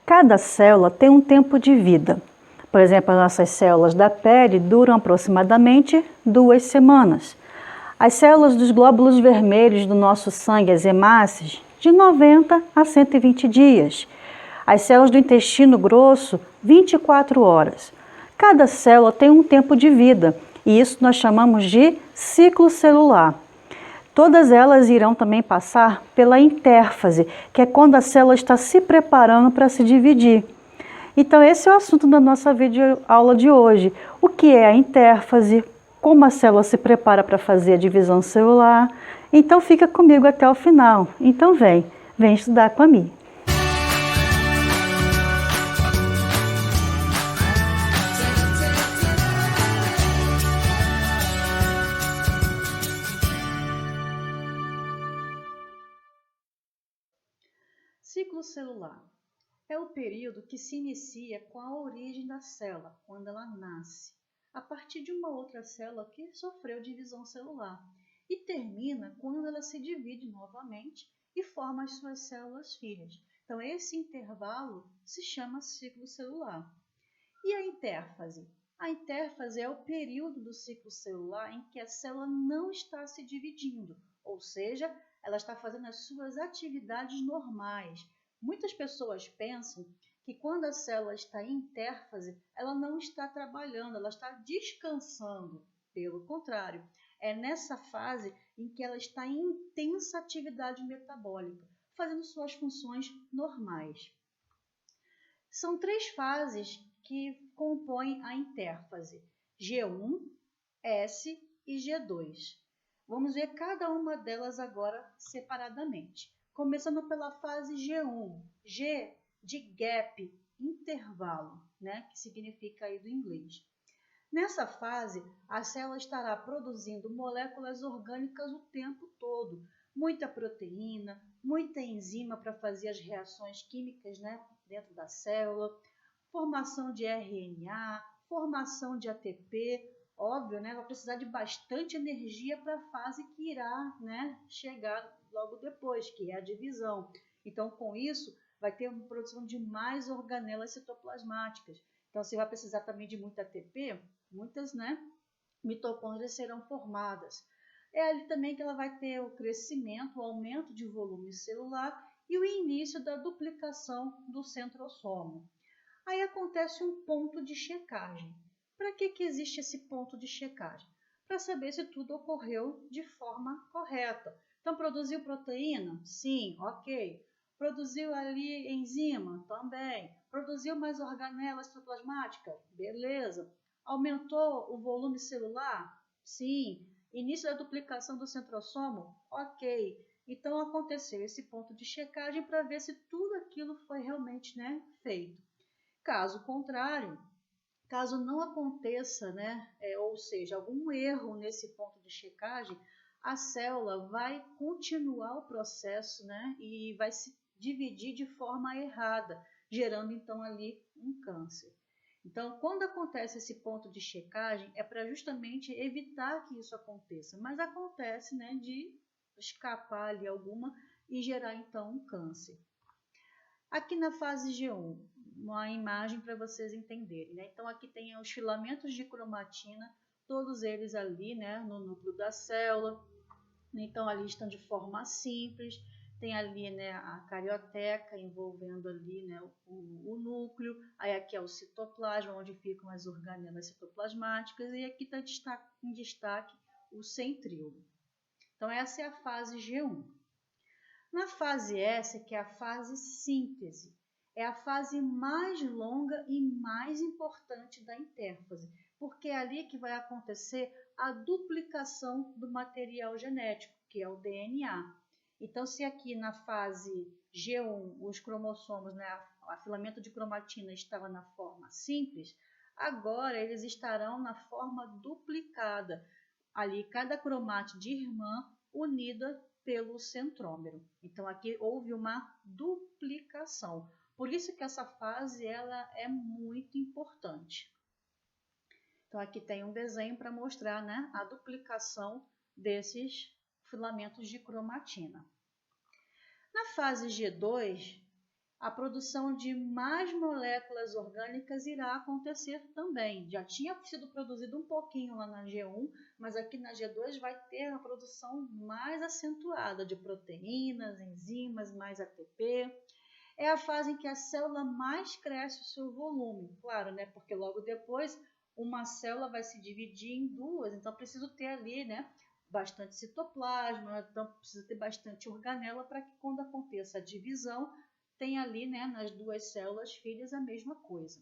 Cada célula tem um tempo de vida. Por exemplo, as nossas células da pele duram aproximadamente 2 semanas. As células dos glóbulos vermelhos do nosso sangue, as hemácias, de 90 a 120 dias. As células do intestino grosso, 24 horas. Cada célula tem um tempo de vida e isso nós chamamos de ciclo celular. Todas elas irão também passar pela intérfase, que é quando a célula está se preparando para se dividir. Então esse é o assunto da nossa videoaula de hoje. O que é a intérfase? Como a célula se prepara para fazer a divisão celular? Então fica comigo até o final. Então vem estudar com a Mi. Ciclo celular é o período que se inicia com a origem da célula, quando ela nasce, a partir de uma outra célula que sofreu divisão celular, e termina quando ela se divide novamente e forma as suas células filhas. Então, esse intervalo se chama ciclo celular. E a intérfase? A intérfase é o período do ciclo celular em que a célula não está se dividindo, ou seja, ela está fazendo as suas atividades normais. Muitas pessoas pensam que quando a célula está em intérfase, ela não está trabalhando, ela está descansando. Pelo contrário, é nessa fase em que ela está em intensa atividade metabólica, fazendo suas funções normais. São 3 fases que compõem a intérfase, G1, S e G2. Vamos ver cada uma delas agora separadamente. Começando pela fase G1, G de gap, intervalo, né, que significa aí do inglês. Nessa fase, a célula estará produzindo moléculas orgânicas o tempo todo, muita proteína, muita enzima para fazer as reações químicas, né, dentro da célula, formação de RNA, formação de ATP, óbvio, né, vai precisar de bastante energia para a fase que irá, né, chegar logo depois, que é a divisão. Então, com isso, vai ter uma produção de mais organelas citoplasmáticas. Então, você vai precisar também de muito ATP, muitas, né, mitocôndrias serão formadas. É ali também que ela vai ter o crescimento, o aumento de volume celular e o início da duplicação do centrosomo. Aí acontece um ponto de checagem. Para que existe esse ponto de checagem? Para saber se tudo ocorreu de forma correta. Então, produziu proteína? Sim, ok. Produziu ali enzima? Também. Produziu mais organelas citoplasmáticas? Beleza. Aumentou o volume celular? Sim. Início da duplicação do centrosomo? Ok. Então, aconteceu esse ponto de checagem para ver se tudo aquilo foi realmente, né, feito. Caso contrário, caso não aconteça, né, ou seja, algum erro nesse ponto de checagem, a célula vai continuar o processo, né, e vai se dividir de forma errada, gerando então ali um câncer. Então, quando acontece esse ponto de checagem, é para justamente evitar que isso aconteça, mas acontece, né, de escapar ali alguma e gerar então um câncer. Aqui na fase G1, uma imagem para vocês entenderem, né? Então aqui tem os filamentos de cromatina, todos eles ali, né, no núcleo da célula. Então ali estão de forma simples, tem ali, né, a carioteca envolvendo ali, né, o núcleo. Aí aqui é o citoplasma, onde ficam as organelas citoplasmáticas, e aqui está em destaque o centríolo. Então essa é a fase G1. Na fase S, que é a fase síntese, é a fase mais longa e mais importante da intérfase, porque é ali que vai acontecer a duplicação do material genético, que é o DNA. Então, se aqui na fase G1 os cromossomos, né, o filamento de cromatina estava na forma simples, agora eles estarão na forma duplicada. Ali, cada cromátide irmã unida pelo centrômero. Então aqui houve uma duplicação. Por isso que essa fase ela é muito importante. Então aqui tem um desenho para mostrar, né, a duplicação desses filamentos de cromatina. Na fase G2, a produção de mais moléculas orgânicas irá acontecer também. Já tinha sido produzido um pouquinho lá na G1, mas aqui na G2 vai ter a produção mais acentuada de proteínas, enzimas, mais ATP. É a fase em que a célula mais cresce o seu volume, claro, né? Porque logo depois uma célula vai se dividir em duas, então preciso ter ali, né, bastante citoplasma, então precisa ter bastante organela para que quando aconteça a divisão, tenha ali, né, nas duas células filhas a mesma coisa.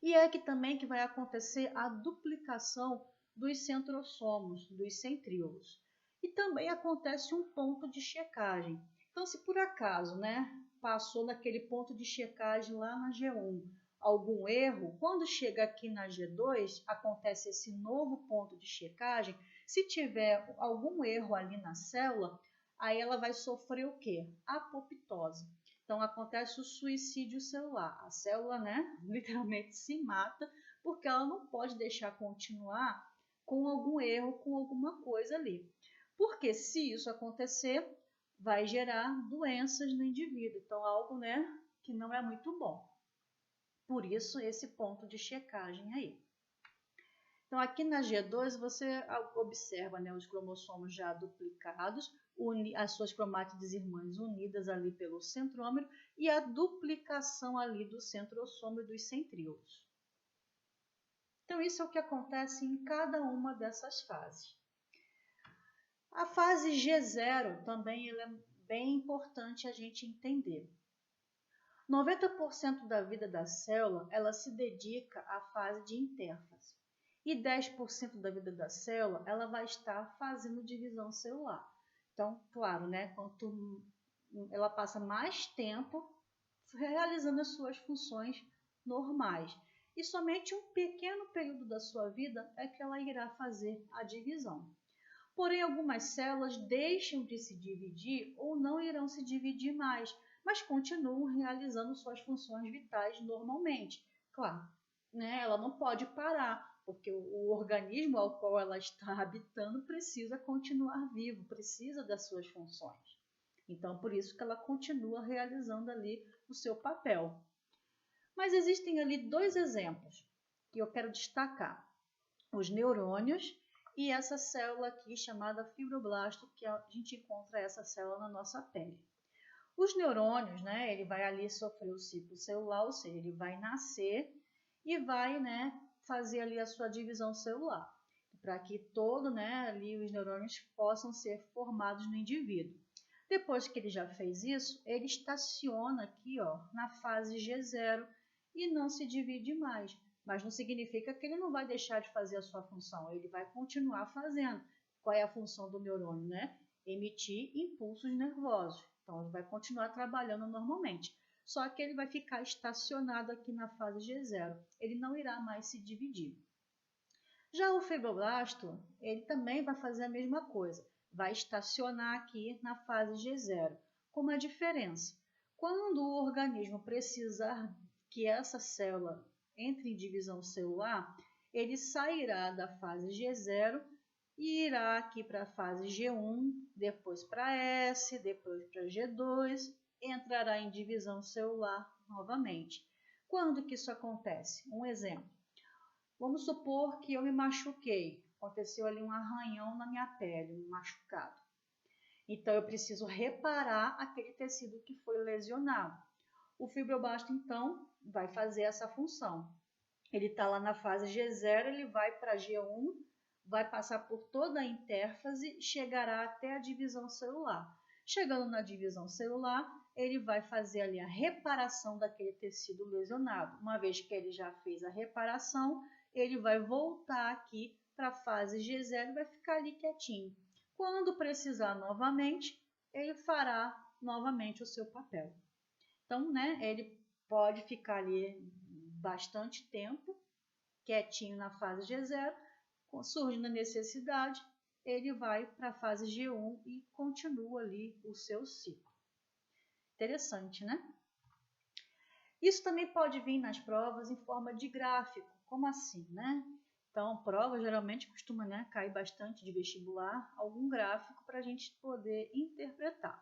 E é aqui também que vai acontecer a duplicação dos centrosomos, dos centríolos. E também acontece um ponto de checagem. Então, se por acaso, né, passou naquele ponto de checagem lá na G1 algum erro, quando chega aqui na G2, acontece esse novo ponto de checagem. Se tiver algum erro ali na célula, aí ela vai sofrer o quê? Apoptose. Então, acontece o suicídio celular. A célula, né, literalmente se mata, porque ela não pode deixar continuar com algum erro, com alguma coisa ali. Porque se isso acontecer, vai gerar doenças no indivíduo. Então, algo, né, que não é muito bom. Por isso, esse ponto de checagem aí. Então, aqui na G2, você observa, né, os cromossomos já duplicados, as suas cromátides irmãs unidas ali pelo centrômero e a duplicação ali do centrossomo e dos centríolos. Então, isso é o que acontece em cada uma dessas fases. A fase G0 também é bem importante a gente entender. 90% da vida da célula ela se dedica à fase de intérfase. E 10% da vida da célula ela vai estar fazendo divisão celular. Então, claro, né, quanto ela passa mais tempo realizando as suas funções normais. E somente um pequeno período da sua vida é que ela irá fazer a divisão. Porém, algumas células deixam de se dividir ou não irão se dividir mais, mas continuam realizando suas funções vitais normalmente. Claro, né, ela não pode parar, porque o organismo ao qual ela está habitando precisa continuar vivo, precisa das suas funções. Então, por isso que ela continua realizando ali o seu papel. Mas existem ali dois exemplos que eu quero destacar. Os neurônios e essa célula aqui chamada fibroblasto, que a gente encontra essa célula na nossa pele. Os neurônios, né, ele vai ali sofrer o ciclo celular, ou seja, ele vai nascer e vai, né, fazer ali a sua divisão celular, para que todo, né, ali os neurônios possam ser formados no indivíduo. Depois que ele já fez isso, ele estaciona aqui, ó, na fase G0 e não se divide mais. Mas não significa que ele não vai deixar de fazer a sua função, ele vai continuar fazendo. Qual é a função do neurônio, né? Emitir impulsos nervosos. Então, ele vai continuar trabalhando normalmente. Só que ele vai ficar estacionado aqui na fase G0. Ele não irá mais se dividir. Já o fibroblasto, ele também vai fazer a mesma coisa. Vai estacionar aqui na fase G0. Com uma diferença. Quando o organismo precisar que essa célula entre em divisão celular, ele sairá da fase G0 e irá aqui para a fase G1, depois para S, depois para G2, entrará em divisão celular novamente. Quando que isso acontece? Um exemplo. Vamos supor que eu me machuquei, aconteceu ali um arranhão na minha pele, um machucado. Então, eu preciso reparar aquele tecido que foi lesionado. O fibroblasto, então, vai fazer essa função. Ele está lá na fase G0, ele vai para G1, vai passar por toda a intérfase, chegará até a divisão celular. Chegando na divisão celular, ele vai fazer ali a reparação daquele tecido lesionado. Uma vez que ele já fez a reparação, ele vai voltar aqui para a fase G0 e vai ficar ali quietinho. Quando precisar novamente, ele fará novamente o seu papel. Então, né, ele pode ficar ali bastante tempo, quietinho na fase G0, surgindo a necessidade, ele vai para a fase G1 e continua ali o seu ciclo. Interessante, né? Isso também pode vir nas provas em forma de gráfico, como assim, né? Então, prova geralmente costuma, né, cair bastante de vestibular, algum gráfico para a gente poder interpretar.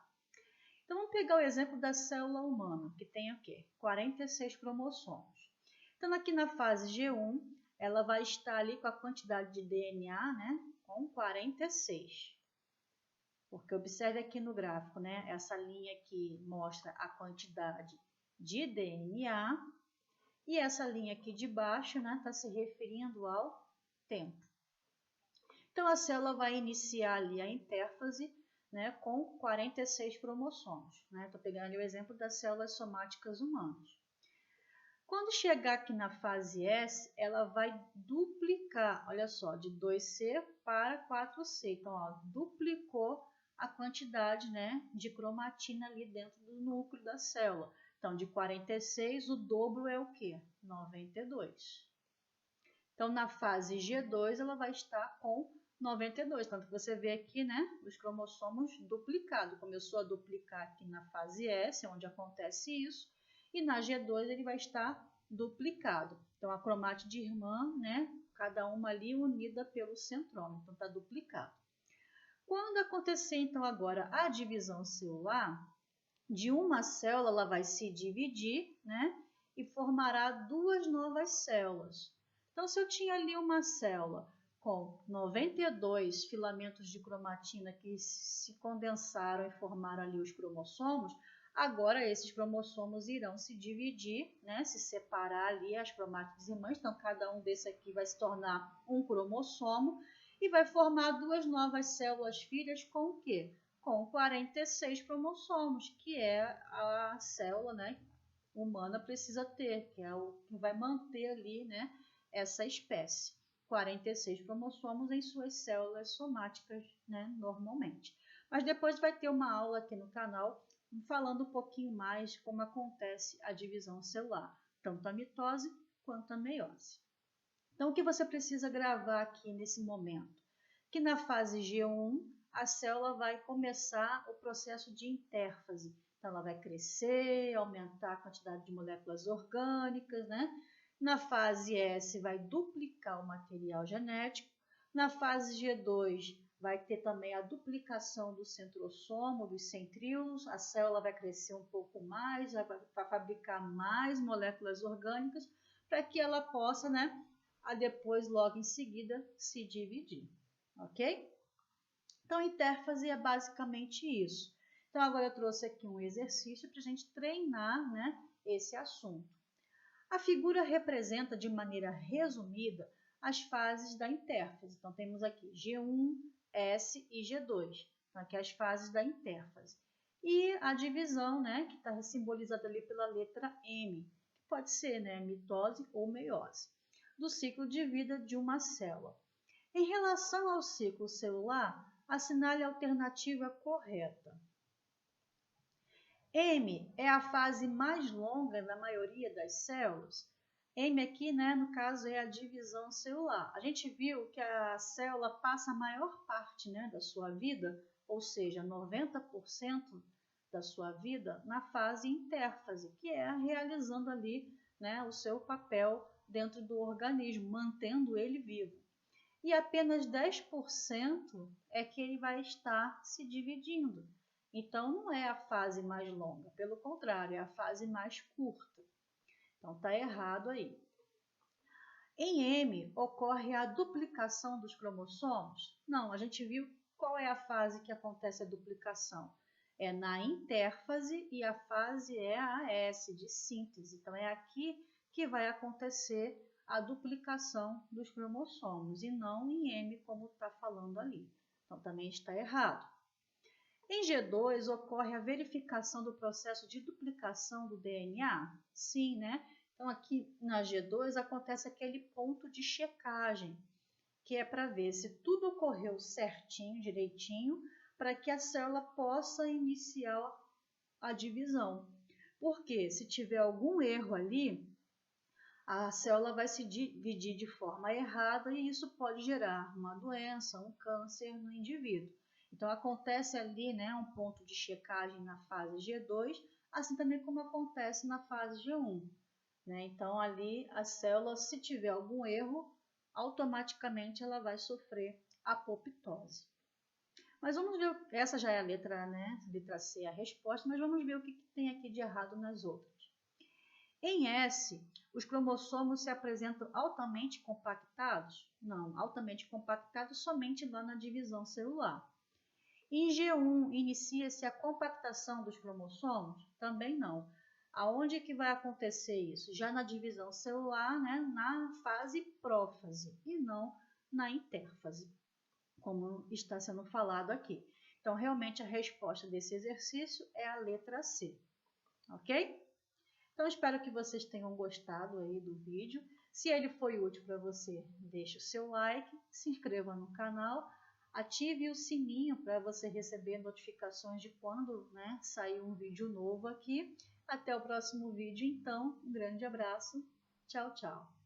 Então, vamos pegar o exemplo da célula humana, que tem o quê? 46 cromossomos. Então, aqui na fase G1, ela vai estar ali com a quantidade de DNA, né, com 46. Porque observe aqui no gráfico, né, essa linha aqui mostra a quantidade de DNA e essa linha aqui de baixo, né, está se referindo ao tempo. Então, a célula vai iniciar ali a intérfase, né, com 46 cromossomos. Estou pegando ali o exemplo das células somáticas humanas. Quando chegar aqui na fase S, ela vai duplicar, olha só, de 2C para 4C. Então, ó, duplicou a quantidade, né, de cromatina ali dentro do núcleo da célula. Então, de 46, o dobro é o quê? 92. Então, na fase G2, ela vai estar com 92. Tanto que você vê aqui, né, os cromossomos duplicados. Começou a duplicar aqui na fase S, onde acontece isso. E na G2 ele vai estar duplicado. Então, a cromátide irmã, né, cada uma ali unida pelo centrômero. Então, está duplicado. Quando acontecer, então, agora a divisão celular, de uma célula ela vai se dividir, né, e formará duas novas células. Então, se eu tinha ali uma célula com 92 filamentos de cromatina que se condensaram e formaram ali os cromossomos, agora esses cromossomos irão se dividir, né, se separar ali as cromátides irmãs. Então, cada um desse aqui vai se tornar um cromossomo e vai formar duas novas células filhas com o quê? Com 46 cromossomos, que é a célula, né, humana precisa ter, que é o que vai manter ali, né, essa espécie. 46 cromossomos em suas células somáticas, né, normalmente. Mas depois vai ter uma aula aqui no canal falando um pouquinho mais como acontece a divisão celular, tanto a mitose quanto a meiose. Então, o que você precisa gravar aqui nesse momento? Que na fase G1, a célula vai começar o processo de intérfase. Então, ela vai crescer, aumentar a quantidade de moléculas orgânicas, né? Na fase S, vai duplicar o material genético. Na fase G2, vai ter também a duplicação do centrosomo, dos centríolos. A célula vai crescer um pouco mais, vai fabricar mais moléculas orgânicas para que ela possa, né, a depois, logo em seguida, se dividir. Ok? Então, intérfase é basicamente isso. Então, agora eu trouxe aqui um exercício para a gente treinar, né, esse assunto. A figura representa, de maneira resumida, as fases da intérfase. Então, temos aqui G1, S e G2. Então, aqui as fases da intérfase. E a divisão, né, que está simbolizada ali pela letra M, que pode ser, né, mitose ou meiose, do ciclo de vida de uma célula. Em relação ao ciclo celular, assinale a alternativa correta. M é a fase mais longa da maioria das células. M aqui, né, no caso, é a divisão celular. A gente viu que a célula passa a maior parte, né, da sua vida, ou seja, 90% da sua vida, na fase intérfase, que é realizando ali, né, o seu papel dentro do organismo, mantendo ele vivo. E apenas 10% é que ele vai estar se dividindo. Então, não é a fase mais longa, pelo contrário, é a fase mais curta. Então, está errado aí. Em M, ocorre a duplicação dos cromossomos? Não, a gente viu qual é a fase que acontece a duplicação. É na intérfase e a fase é a S, de síntese. Então, é aqui que vai acontecer a duplicação dos cromossomos e não em M, como está falando ali. Então, também está errado. Em G2, ocorre a verificação do processo de duplicação do DNA? Sim, né? Então, aqui na G2 acontece aquele ponto de checagem, que é para ver se tudo ocorreu certinho, direitinho, para que a célula possa iniciar a divisão. Porque se tiver algum erro ali, a célula vai se dividir de forma errada e isso pode gerar uma doença, um câncer no indivíduo. Então, acontece ali, né, um ponto de checagem na fase G2, assim também como acontece na fase G1. Né? Então, ali a célula, se tiver algum erro, automaticamente ela vai sofrer apoptose. Mas vamos ver, essa já é a letra, né? Letra C, a resposta, mas vamos ver o que tem aqui de errado nas outras. Em S, os cromossomos se apresentam altamente compactados? Não, altamente compactados somente lá na divisão celular. Em G1, inicia-se a compactação dos cromossomos? Também não. Aonde que vai acontecer isso? Já na divisão celular, né? Na fase prófase e não na intérfase, como está sendo falado aqui. Então, realmente, a resposta desse exercício é a letra C, ok? Então, espero que vocês tenham gostado aí do vídeo. Se ele foi útil para você, deixe o seu like, se inscreva no canal, ative o sininho para você receber notificações de quando, né, sair um vídeo novo aqui. Até o próximo vídeo, então. Um grande abraço. Tchau, tchau.